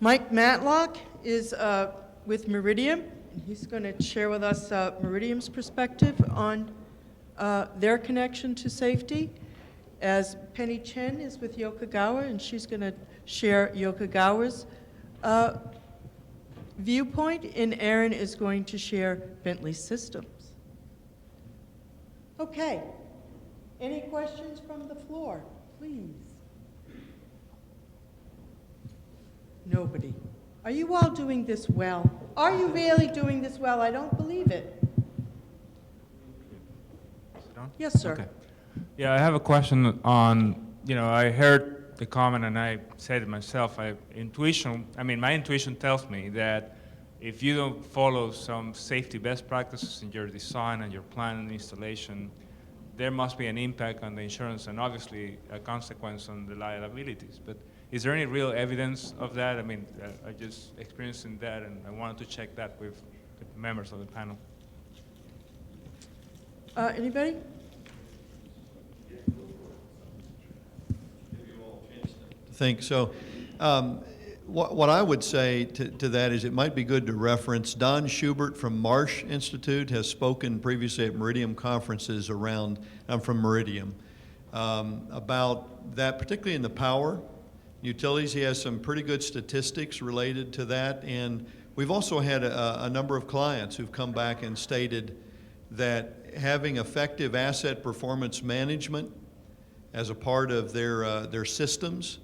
Mike Matlock is with Meridian, and he's going to share with us Meridian's perspective on their connection to safety. As Penny Chen is with Yokogawa, and she's going to share Yokogawa's viewpoint, and Aaron is going to share Bentley systems. Okay. Any questions from the floor, please? Nobody. Are you all doing this well? Are you really doing this well? I don't believe it. Yes, sir. Okay. Yeah, I have a question on, I heard the comment and I said it myself, my intuition tells me that if you don't follow some safety best practices in your design and your plan and installation, there must be an impact on the insurance and obviously a consequence on the liabilities. But is there any real evidence of that? I just experienced that and I wanted to check that with the members of the panel. Anybody? Think so. What I would say to that is it might be good to reference Don Schubert from Marsh Institute has spoken previously at Meridian conferences around, I'm from Meridian, about that, particularly in the power utilities. He has some pretty good statistics related to that, and we've also had a number of clients who've come back and stated that having effective asset performance management as a part of their systems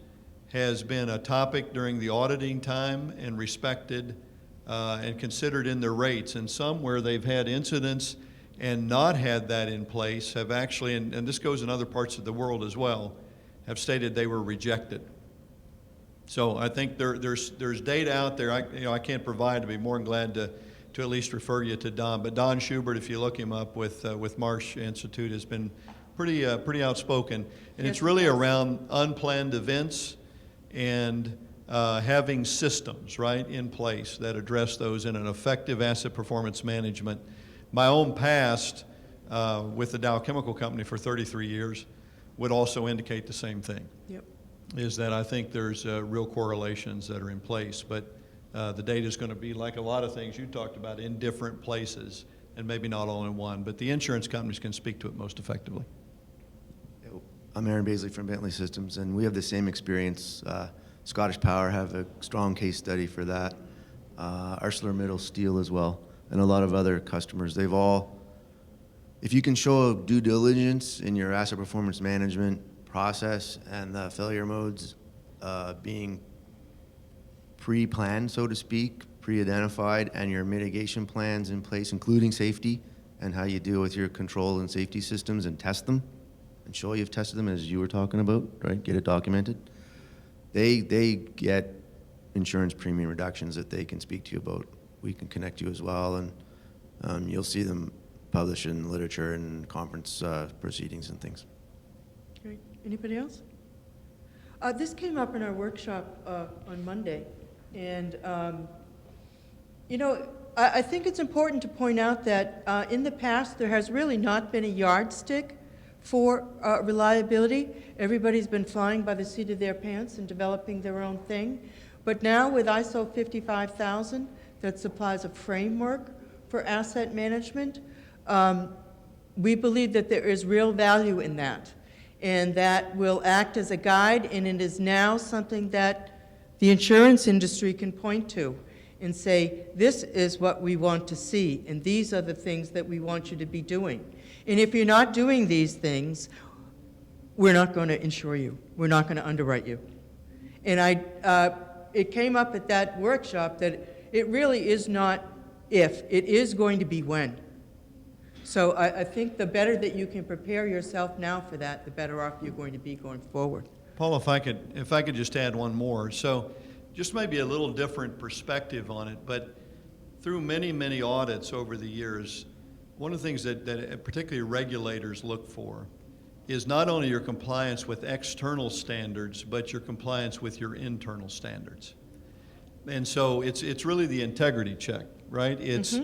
has been a topic during the auditing time and respected and considered in their rates. And some where they've had incidents and not had that in place have actually, and this goes in other parts of the world as well, have stated they were rejected. So I think there's data out there I can't provide. I'd be more than glad to at least refer you to Don. But Don Schubert, if you look him up with Marsh Institute, has been pretty outspoken. And it's really around unplanned events and having systems, right, in place that address those in an effective asset performance management. My own past with the Dow Chemical Company for 33 years would also indicate the same thing. Yep. Is that I think there's real correlations that are in place, but the data is going to be like a lot of things you talked about in different places and maybe not all in one, but the insurance companies can speak to it most effectively. I'm Aaron Beasley from Bentley Systems, and we have the same experience. Scottish Power have a strong case study for that. ArcelorMittal Steel as well, and a lot of other customers. They've all, if you can show due diligence in your asset performance management process and the failure modes being pre-planned, so to speak, pre-identified, and your mitigation plans in place, including safety and how you deal with your control and safety systems and test them, and show you've tested them as you were talking about, right? Get it documented. They get insurance premium reductions that they can speak to you about. We can connect you as well, and you'll see them published in literature and conference proceedings and things. Great. Anybody else? This came up in our workshop on Monday, and I think it's important to point out that in the past there has really not been a yardstick for reliability. Everybody's been flying by the seat of their pants and developing their own thing. But now with ISO 55000 that supplies a framework for asset management, we believe that there is real value in that. And that will act as a guide, and it is now something that the insurance industry can point to and say, this is what we want to see, and these are the things that we want you to be doing. And if you're not doing these things, we're not going to insure you. We're not going to underwrite you. And it came up at that workshop that it really is not if, it is going to be when. So I think the better that you can prepare yourself now for that, the better off you're going to be going forward. Paul, if I could just add one more. So just maybe a little different perspective on it, but through many, many audits over the years, one of the things that particularly regulators look for is not only your compliance with external standards, but your compliance with your internal standards. And so it's really the integrity check, right? It's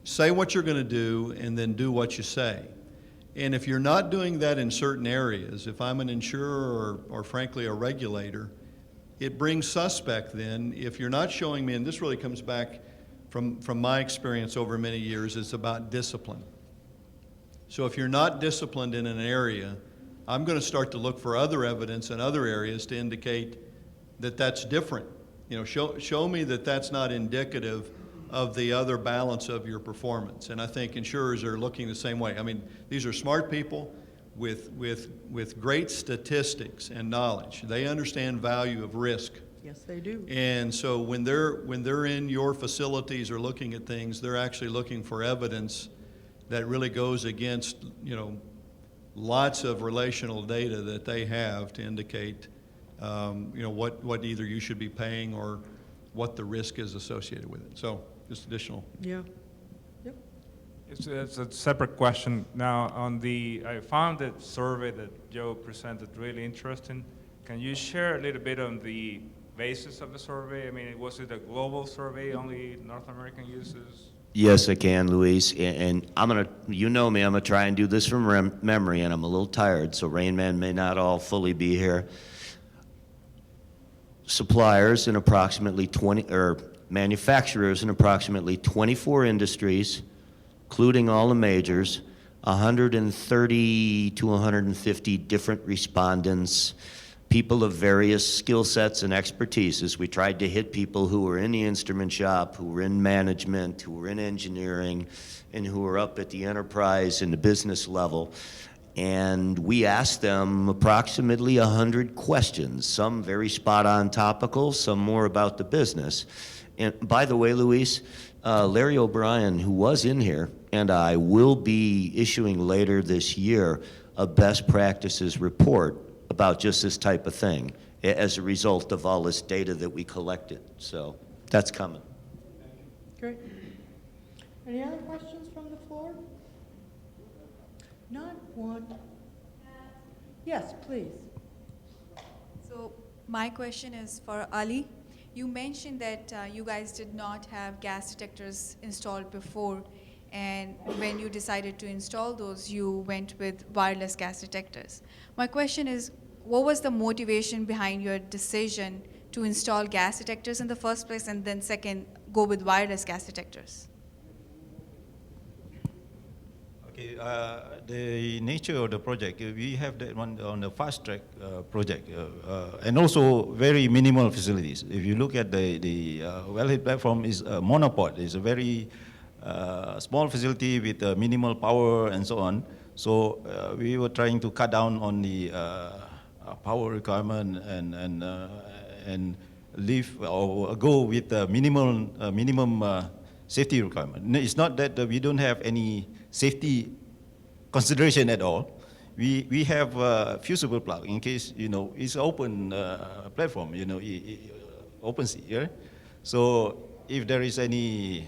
say what you're going to do and then do what you say. And if you're not doing that in certain areas, if I'm an insurer or frankly a regulator, it brings suspect then, if you're not showing me, and this really comes back from my experience over many years, it's about discipline. So if you're not disciplined in an area, I'm going to start to look for other evidence in other areas to indicate that that's different. You know, show me that that's not indicative of the other balance of your performance. And I think insurers are looking the same way. I mean, these are smart people with great statistics and knowledge. They understand value of risk. Yes, they do. And so when they're in your facilities or looking at things, they're actually looking for evidence that really goes against, you know, lots of relational data that they have to indicate, you know, what either you should be paying or what the risk is associated with it. So just additional. Yeah. Yep. It's a separate question. Now, I found that survey that Joe presented really interesting. Can you share a little bit on the basis of the survey? I mean, was it a global survey, only North American users? Yes, I can, Luis. And I'm going to, you know me, I'm going to try and do this from memory, and I'm a little tired, so Rain Man may not all fully be here. Suppliers in approximately 20, or manufacturers in approximately 24 industries, including all the majors, 130 to 150 different respondents, people of various skill sets and expertises. We tried to hit people who were in the instrument shop, who were in management, who were in engineering, and who were up at the enterprise and the business level. And we asked them approximately 100 questions, some very spot-on topical, some more about the business. And by the way, Luis, Larry O'Brien, who was in here, and I will be issuing later this year a best practices report about just this type of thing as a result of all this data that we collected. So that's coming. Great. Any other questions from the floor? Not one. Yes, please. So my question is for Ali. You mentioned that you guys did not have gas detectors installed before, and when you decided to install those, you went with wireless gas detectors. My question is, what was the motivation behind your decision to install gas detectors in the first place, and then second, go with wireless gas detectors? Okay, the nature of the project, we have that one on the fast track project, and also very minimal facilities. If you look at the wellhead platform, is a monopod. It's a very small facility with minimal power and so on. So we were trying to cut down on the power requirement and leave or go with the minimum safety requirement. It's not that we don't have any safety consideration at all. We have a fusible plug in case, you know, it's open platform, you know, open sea, yeah? So if there is any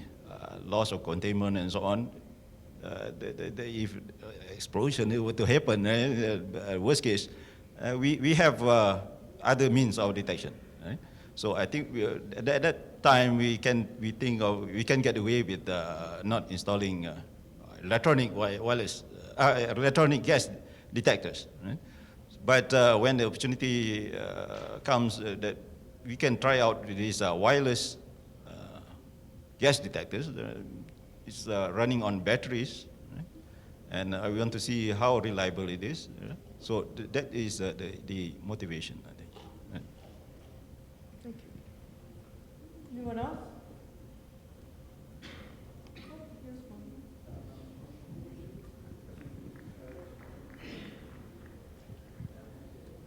loss of containment and so on, if explosion were to happen, worst case, we have other means of detection. Right? So I think at that time we can get away with not installing electronic wireless electronic gas detectors. Right? But when the opportunity comes that we can try out these wireless gas detectors, it's running on batteries, right? And I want to see how reliable it is. So that is the motivation, I think. Right? Thank you. Anyone else? Oh, here's one.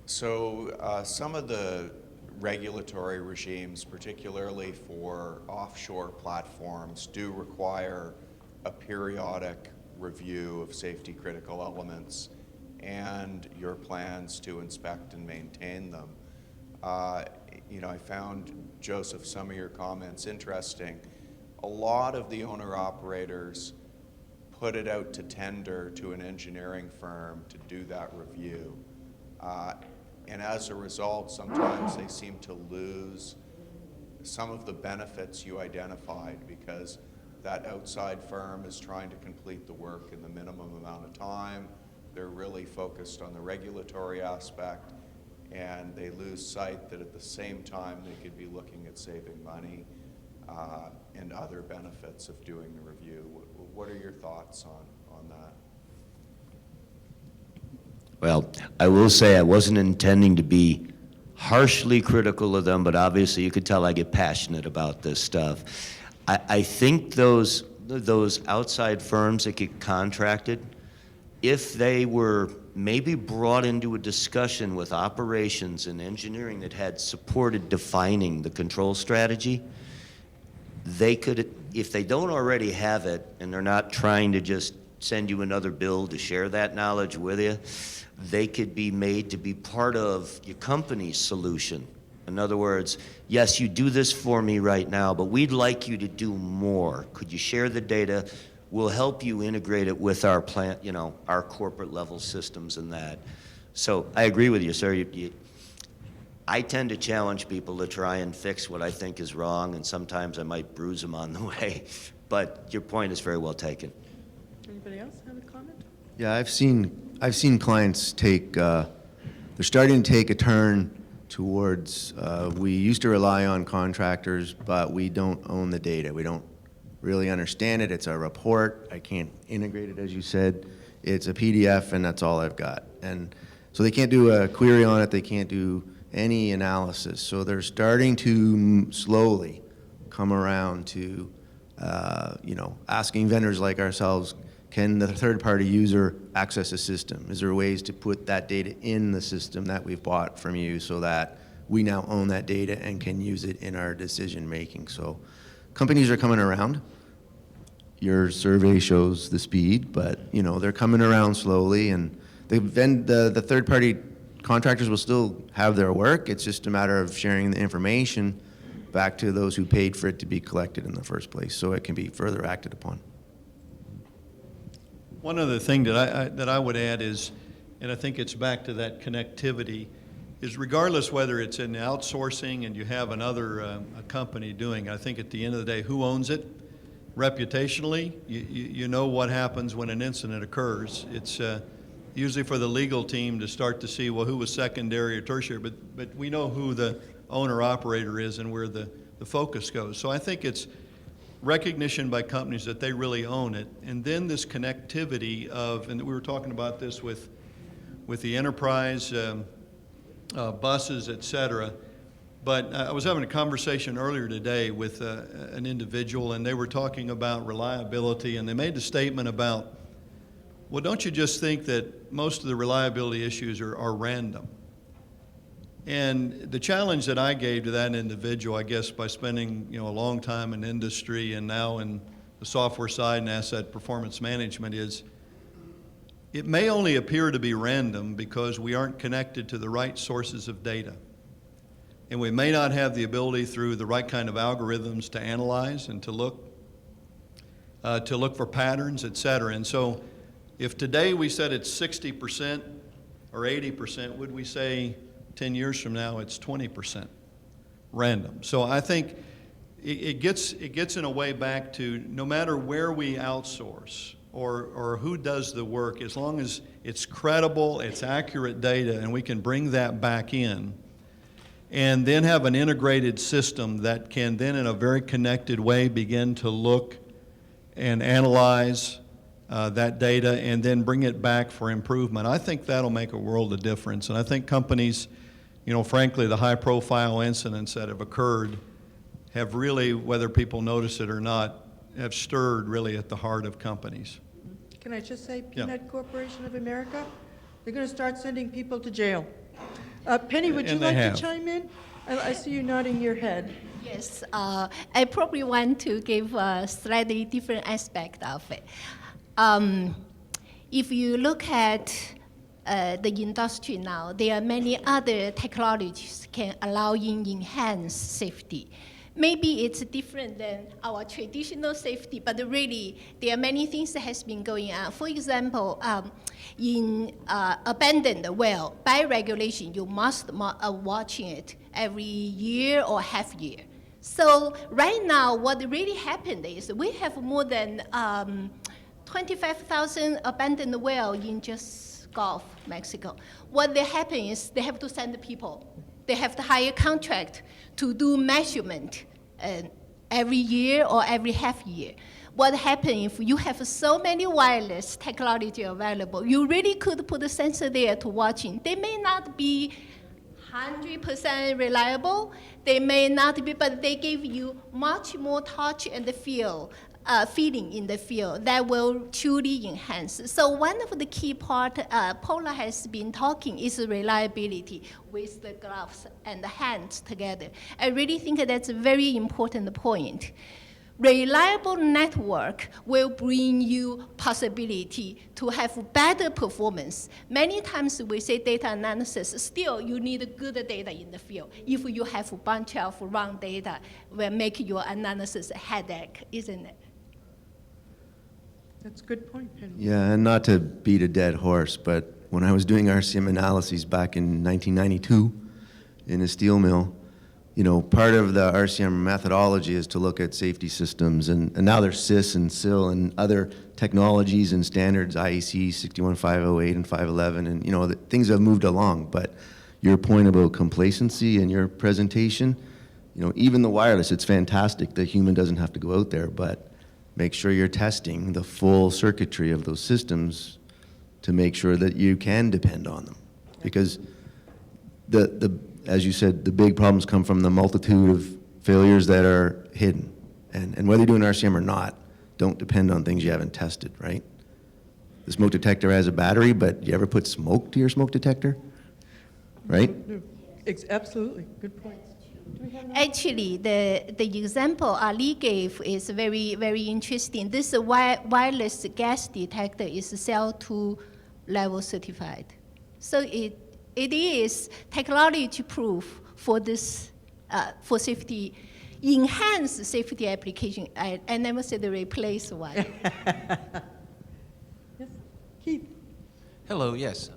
So some of the regulatory regimes, particularly for offshore platforms, do require a periodic review of safety critical elements and your plans to inspect and maintain them. You know, I found, Joseph, some of your comments interesting. A lot of the owner-operators put it out to tender to an engineering firm to do that review. And as a result, sometimes they seem to lose some of the benefits you identified because that outside firm is trying to complete the work in the minimum amount of time. They're really focused on the regulatory aspect. and they lose sight that at the same time they could be looking at saving money and other benefits of doing the review. What are your thoughts on that? Well, I will say I wasn't intending to be harshly critical of them, but obviously you could tell I get passionate about this stuff. I think those outside firms that get contracted, if they were maybe brought into a discussion with operations and engineering that had supported defining the control strategy, they could, if they don't already have it and they're not trying to just send you another bill to share that knowledge with you, they could be made to be part of your company's solution. In other words, yes, you do this for me right now, but we'd like you to do more. Could you share the data? We'll help you integrate it with our plant, you know, our corporate level systems and that. So I agree with you, sir. I tend to challenge people to try and fix what I think is wrong, and sometimes I might bruise them on the way. But your point is very well taken. Anybody else have a comment? Yeah, I've seen clients take, they're starting to take a turn towards, we used to rely on contractors, but we don't own the data. We don't really understand it. It's a report. I can't integrate it, as you said. It's a PDF, and that's all I've got. And so they can't do a query on it. They can't do any analysis. So they're starting to slowly come around to, you know, asking vendors like ourselves, can the third-party user access a system? Is there ways to put that data in the system that we've bought from you so that we now own that data and can use it in our decision-making? So companies are coming around. Your survey shows the speed, but you know they're coming around slowly, and the third-party contractors will still have their work. It's just a matter of sharing the information back to those who paid for it to be collected in the first place, so it can be further acted upon. One other thing that I would add is, and I think it's back to that connectivity, is regardless whether it's in outsourcing and you have another a company doing, I think at the end of the day, who owns it? Reputationally, you know what happens when an incident occurs. It's usually for the legal team to start to see, well, who was secondary or tertiary, but we know who the owner-operator is and where the focus goes. So I think it's recognition by companies that they really own it, and then this connectivity of, and we were talking about this with the enterprise buses, et cetera. But I was having a conversation earlier today with an individual, and they were talking about reliability, and they made the statement about, well, don't you just think that most of the reliability issues are random? And the challenge that I gave to that individual, I guess by spending a long time in industry and now in the software side and asset performance management, is it may only appear to be random because we aren't connected to the right sources of data. And we may not have the ability through the right kind of algorithms to analyze and to look for patterns, et cetera. And so if today we said it's 60% or 80%, would we say 10 years from now it's 20% random? So I think it gets in a way back to no matter where we outsource or who does the work, as long as it's credible, it's accurate data, and we can bring that back in, and then have an integrated system that can then in a very connected way begin to look and analyze that data and then bring it back for improvement. I think that'll make a world of difference. And I think companies, frankly, the high-profile incidents that have occurred have really, whether people notice it or not, have stirred really at the heart of companies. Can I just say, Peanut Corporation of America, they're going to start sending people to jail. Penny, would you And they like have. to chime in? I see you nodding your head. Yes, I probably want to give a slightly different aspect of it. If you look at the industry now, there are many other technologies can allow in enhanced safety. Maybe it's different than our traditional safety, but really there are many things that has been going on. For example, in abandoned well, by regulation, you must watching it every year or half year. So right now, what really happened is we have more than 25,000 abandoned well in just Gulf, Mexico. What they happen is they have to send people. They have to hire contract to do measurement every year or every half year. What happens if you have so many wireless technology available, you really could put a sensor there to watching. They may not be 100% reliable, they may not be, but they give you much more touch and feel, feeling in the field that will truly enhance. So one of the key part Paula has been talking is reliability with the gloves and the hands together. I really think that's a very important point. Reliable network will bring you possibility to have better performance. Many times we say data analysis, still you need good data in the field. If you have a bunch of wrong data, will make your analysis a headache, isn't it? That's a good point, Penny. Yeah, and not to beat a dead horse, but when I was doing RCM analyses back in 1992 in a steel mill, you know, part of the RCM methodology is to look at safety systems, and now there's SIS and SIL and other technologies and standards, IEC 61508 and 511, and you know, things have moved along. But your point about complacency in your presentation, you know, even the wireless, it's fantastic. The human doesn't have to go out there, but make sure you're testing the full circuitry of those systems to make sure that you can depend on them, because as you said, the big problems come from the multitude of failures that are hidden. And whether you're doing RCM or not, don't depend on things you haven't tested, right? The smoke detector has a battery, but you ever put smoke to your smoke detector? Right? Absolutely, good point. Actually, the example Ali gave is very, very interesting. This wireless gas detector is Cell 2 level certified. So it is technology proof for this, for safety, enhanced safety application. I never said replace one. Yes, Keith. Hello, yes.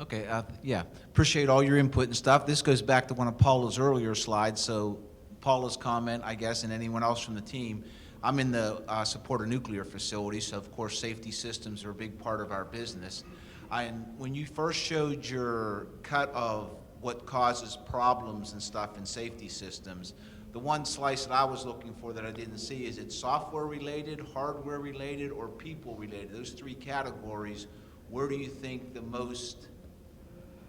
Okay, yeah, appreciate all your input and stuff. This goes back to one of Paula's earlier slides, so Paula's comment, I guess, and anyone else from the team. I'm in the support of nuclear facilities, so of course safety systems are a big part of our business. And when you first showed your cut of what causes problems and stuff in safety systems, the one slice that I was looking for that I didn't see, is it software related, hardware related, or people related? Those three categories, where do you think the most,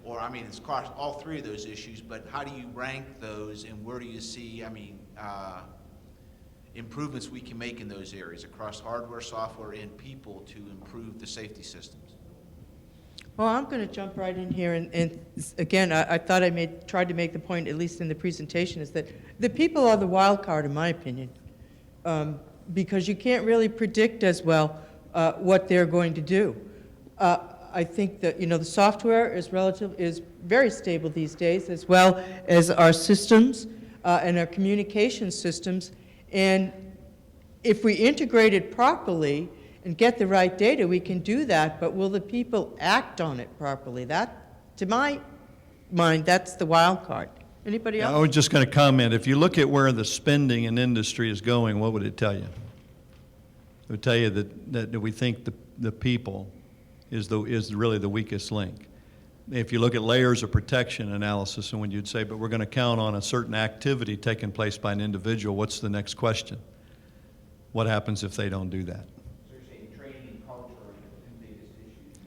or I mean, it's across all three of those issues, but how do you rank those, and where do you see, I mean, improvements we can make in those areas across hardware, software, and people to improve the safety systems? Well, I'm going to jump right in here, and again, I thought I tried to make the point, at least in the presentation, is that the people are the wild card, in my opinion, because you can't really predict as well what they're going to do. I think that, you know, the software is very stable these days, as well as our systems and our communication systems. And if we integrate it properly and get the right data, we can do that, but will the people act on it properly? That, to my mind, that's the wild card. Anybody else? I was just going to comment, if you look at where the spending in industry is going, what would it tell you? It would tell you that we think the people is really the weakest link. If you look at layers of protection analysis, and when you'd say, but we're going to count on a certain activity taking place by an individual, what's the next question? What happens if they don't do that?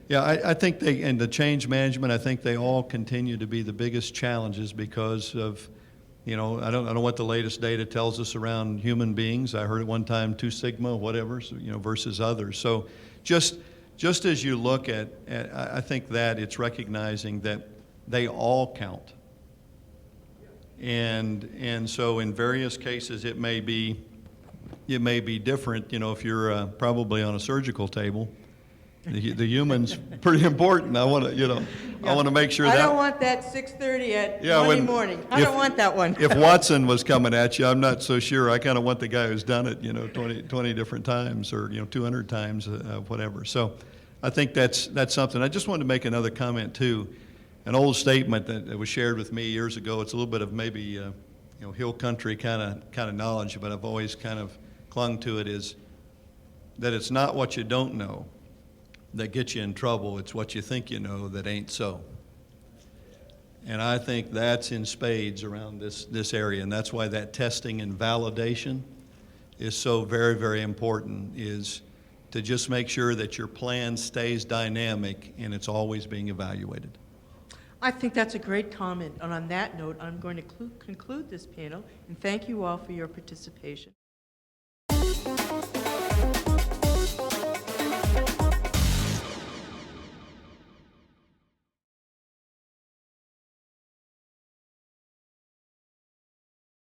Yeah, I think and the change management, I think they all continue to be the biggest challenges because of, you know, I don't know what the latest data tells us around human beings. I heard at one time 2 sigma, whatever, so, you know, versus others. So just as you look at, I think that it's recognizing that they all count. And so in various cases it may be different. You know, if you're probably on a surgical table, the human's pretty important. I want to, you know, I want to make sure I that. don't want that 6:30 at Monday morning. I don't want that one. If Watson was coming at you, I'm not so sure. I kind of want the guy who's done it, you know, 20 different times, or, you know, 200 times, whatever. So I think that's something. I just wanted to make another comment too. An old statement that was shared with me years ago. It's a little bit of maybe you know, hill country kind of knowledge, but I've always kind of clung to it, is that it's not what you don't know, that gets you in trouble. It's what you think you know that ain't so. And I think that's in spades around this area, and that's why that testing and validation is so very, very important, is to just make sure that your plan stays dynamic and it's always being evaluated. I think that's a great comment, and on that note, I'm going to conclude this panel, and thank you all for your participation.